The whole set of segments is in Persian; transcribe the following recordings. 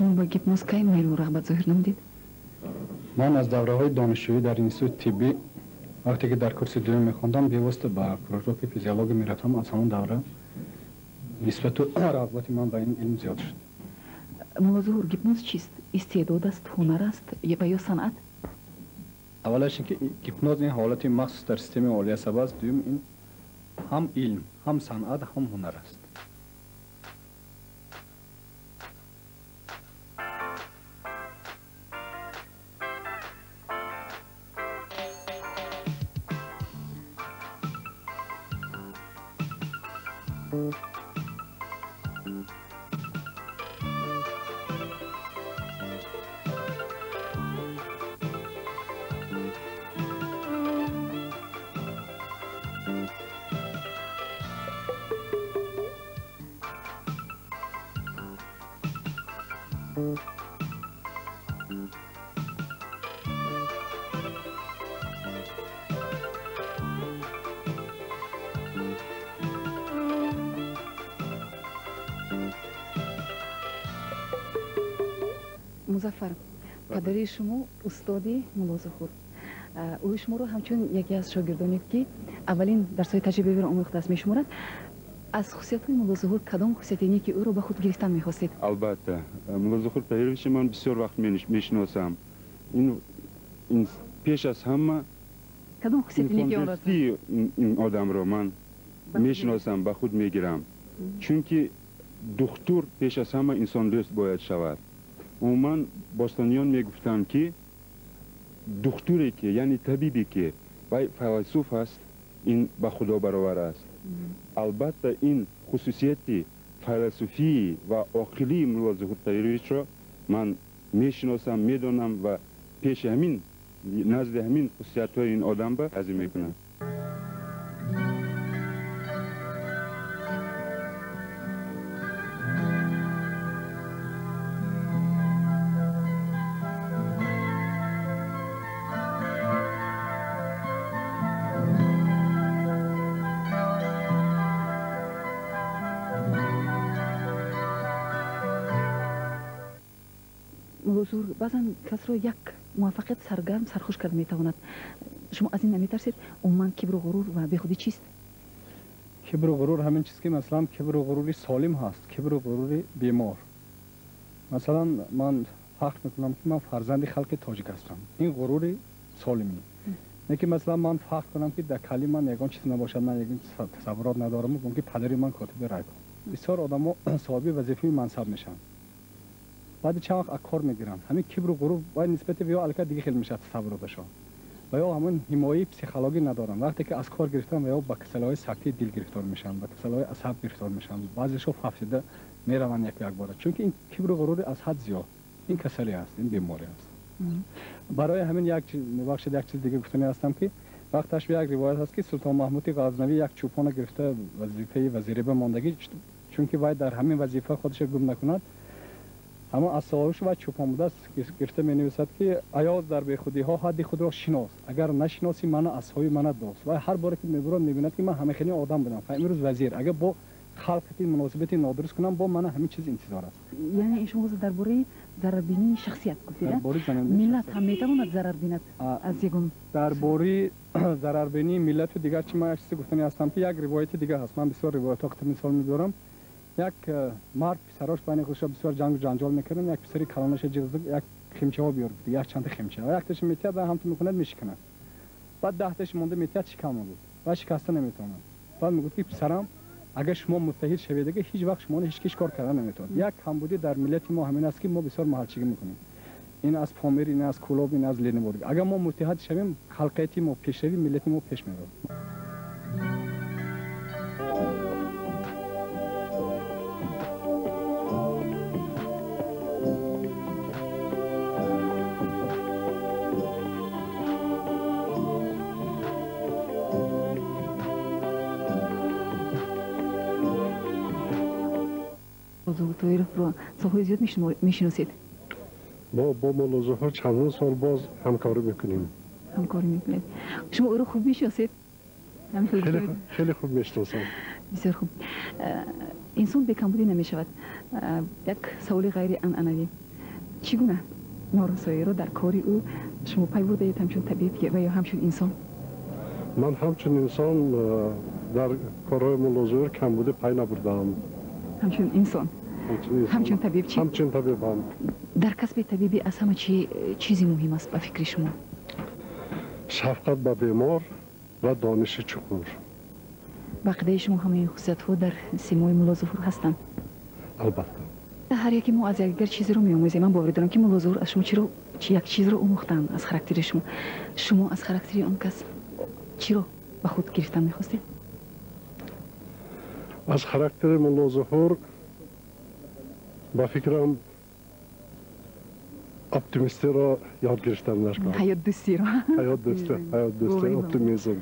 شما با گیپنوز کی میل و رغبت ظاهر نمودید؟ من از دوره‌های دانشجویی در اینستیتوت طبی وقتی که در کورس دوم می‌خوندم بی‌واسطه با پروژه فیزیولوژی می‌رفتم. از همون دوره نسبت و رغبت من به این علم زیاد شد. مولا ظهور گیپنوز چیست؟ استعداد است، هنر است یا صنعت؟ اولش اینکه گیپنوز این حالت مخصوص در سیستم عالی عصبی است. دوم این هم علم، هم صنعت، هم هنر است. مظفر، پدری شما استادی مولا ظهور، او شما رو همچون یکی از شاگردانی که اولین درس‌های تجربی رو آموخته است میشمارد. از خصوصیت‌های مولا ظهور کدام خصوصیتی که او رو به خود گرفتن می‌خواستید؟ البته مولا ظهور پیروش من بسیار وقت میشناسم. این پیش از همه کدام خصوصیتی که آورد؟ این آدم رو من میشناسم، به خود میگیرم. چون که دکتر پیش از همه انسان دوست باید شود. عموما باستانیان میگفتند که دکتری که یعنی طبیبی که فیلسوف است این به خدا برابر است. البته این خصوصیت فیلسوفی و عقلی مولا ظهور پیروش را من میشناسم، میدانم و پیش همین نزد همین خصوصیت های این آدم به عزیز میکنم. موضوع بعضا کس رو یک موفقیت سرگرم سرخوش کرد میتواند. شما از این نمیترسید؟ عموما کبر و غرور و بیخودی چیست؟ کبر و غرور همین چیز که مثلا کبر و غروری سالم هست، کبر و غروری بیمار. مثلا من فخر میکنم که من فرزند خلق تاجیک هستم، این غروری سالمی. نه که مثلا من فخر کنم که در کلی من یگان چیز نباشد، من یگان تصورات ندارم و که پدری من کاتب رای کنم. بسیار آدما صاحب وظیفه منصب میشن، بعد چند وقت اکار میگیرن. همین کبر و غرور باید نسبت به یا الکا دیگه خیلی میشه تصوراتشون و یا همون حمایه پسیکولوژی ندارن. وقتی که از کار گرفتن و یا با کسل‌های سکته دل گرفتار میشن، با کسل‌های عصب گرفتار میشن، بعضیشون فاسده میروند یک بار. چون که این کبر و غرور از حد زیاد این کسلی است، این بیماری است. برای همین یک چیز دیگه گفتنی هستم که وقتش به یک روایت هست که سلطان محمود غزنوی یک چوپان گرفته وظیفه وزیری به ماندگی، چون که باید در همین وظیفه خودش گم نکند. اما از سوارش و چوپان بوده است گرفته می نویسد که ایاز در بیخودی ها حد خود را شناس، اگر نشناسی من اصحابی من دوست. و هر بار که میبرم میبیند که من همه خیلی آدم بودم، امروز وزیر، اگر با خلقتی مناسبتی نادرست کنم با من همین چیز انتظار است. یعنی شما درباره ضرربینی شخصیت گفتید؟ ملت هم میتواند ضرر بیند از یگان؟ درباره ضرربینی ملت و دیگر چی من چیزی گفتنی هستم که یک روایت دیگه هست. من بسیار روایت‌ها که مثال می‌ذارم. یک مرد پسراش بین خودش بسیار جنگ و جنجال میکردن، یک پسری کلانش جغزگ یک خیمچه ها بیارد، یک چند خیمچه و یک تاش میتیاد و هم تو میکند میشکند. بعد 10 تاش مونده میتیاد شکم بود و شکسته نمیتونه. بعد میگفت که پسرم اگر شما متحد شوید دیگه هیچ وقت شما هیچ کس کار کردن نمیتونه. یک کمبودی در ملت ما همین است که ما بسیار محلچگی میکنیم. این از پامیر، این از کلوب، این از لینبورگ. اگر ما متحد شویم خلقیتی ما پیشروی ملت ما پیش میره. موضوع رو سالهای زیاد میشناسید؟ با مولا ظهور چندین سال باز همکاری میکنیم. همکاری میکنید. شما او رو خوب میشناسید؟ خیلی خوب میشناسم. بسیار خوب. انسان به کمبودی نمیشود. یک سوال غیر عنعنوی. چگونه نارسایی را در کاری او شما پی برده اید همچون طبیعت و یا همچون انسان؟ من همچون انسان در کارهای مولا ظهور کم بوده پی نبردم. همچون انسان؟ همچون طبیب چی؟ همچون طبیب هم. در کسب طبیبی از همه چیزی مهم است به فکر شما؟ شفقت به بیمار و دانش چقور. بقیده شما همه خصوصیت ها در سیمای مولا ظهور هستند؟ البته. هر یکی ما از یکدیگر چیزی رو می‌آموزیم. من باور دارم که مولا ظهور از شما یک چیز رو آموختن از خاراکتر شما. شما از خاراکتر آن کس چی رو به خود گرفتن می‌خواستید؟ از خاراکتر مولا ظهور با فکرم اپتیمیستی را یاد گرفتم نشکم. حیات دوستی را. حیات دوستی، اپتیمیزم.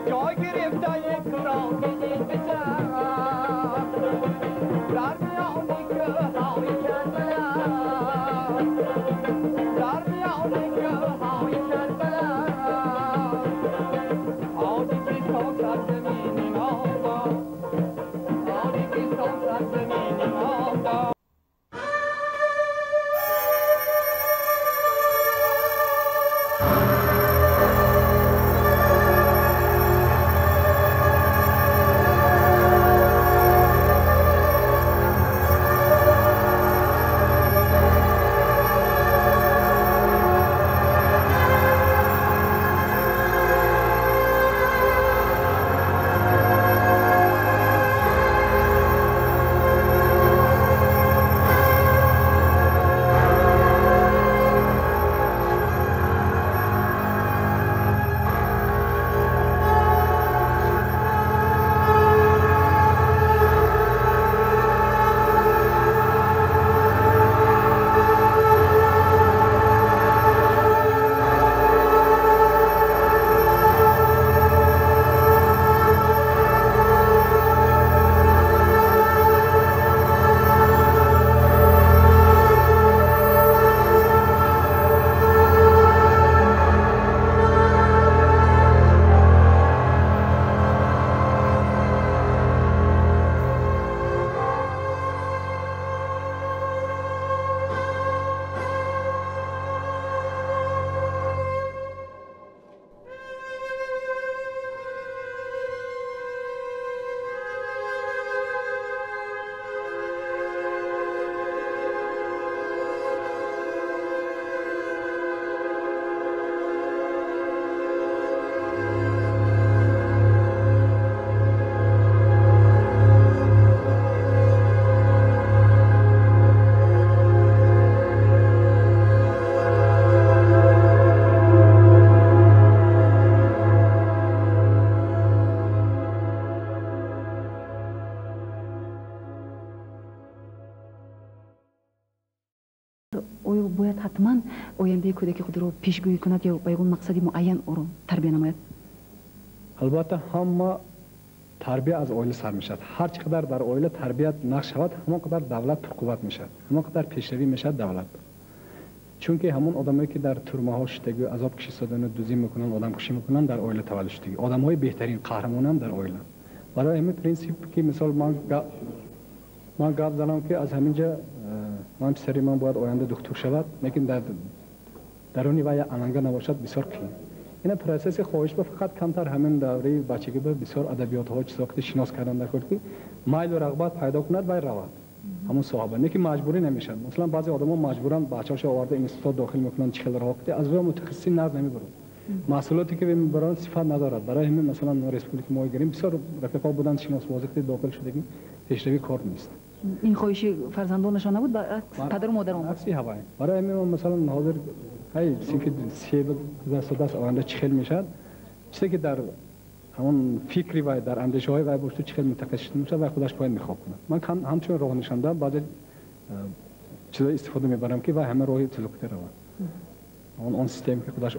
جای باید حتما آینده کودک خود رو پیشگویی کند یا با یک مقصد معین او رو تربیت نماید؟ البته همه تربیت از اویل سر میشد. هر چقدر در اویل تربیت نقش شود همانقدر دولت پرقوت میشد، همانقدر پیشروی میشد دولت. چون که همون آدمایی که در تورمه ها شدگی عذاب کشی شدن و دوزی میکنن، آدم کشی میکنن، در اویل تولد شدگی. آدمای بهترین قهرمان هم در اویل. برای همین پرینسیپ که مثال من گفت زنم که از همینجا من پسری من باید آینده دکتر شود، لیکن در درونی و یا اننگه نباشد بسیار کیم. این پروسس خواهش به فقط کمتر همین دوره بچگی به بسیار ادبیات ها چیزا که شناس کردن در کل که مایل و رغبت پیدا کند و رود همون صحابه نه که مجبوری نمیشن. مثلا بعضی آدما مجبورن بچه‌هاش آورده اینستیتوت داخل میکنن چه خلر وقتی از روی متخصصی نظر نمیبرن، محصولاتی که میبرن صفت ندارد. برای همین مثلا رسپولیک ما گیریم بسیار رفیقا بودن شناس واضح داخل شدگی پیشروی کار نیست. این خواهش فرزندانشان نبود، برعکس پدر و مادران بود. عکسی هوای. برای همین مثلا حاضر های سینکه سی دست آینده چخل میشد، چیزی که در همون فکری و در اندیشه های غیب تو چخل متخصص میشه و خودش باید میخواب کنه. من همچون راه نشانده بعضی چیزا استفاده میبرم که و همه راهی تلوکتر رو اون سیستمی که خودش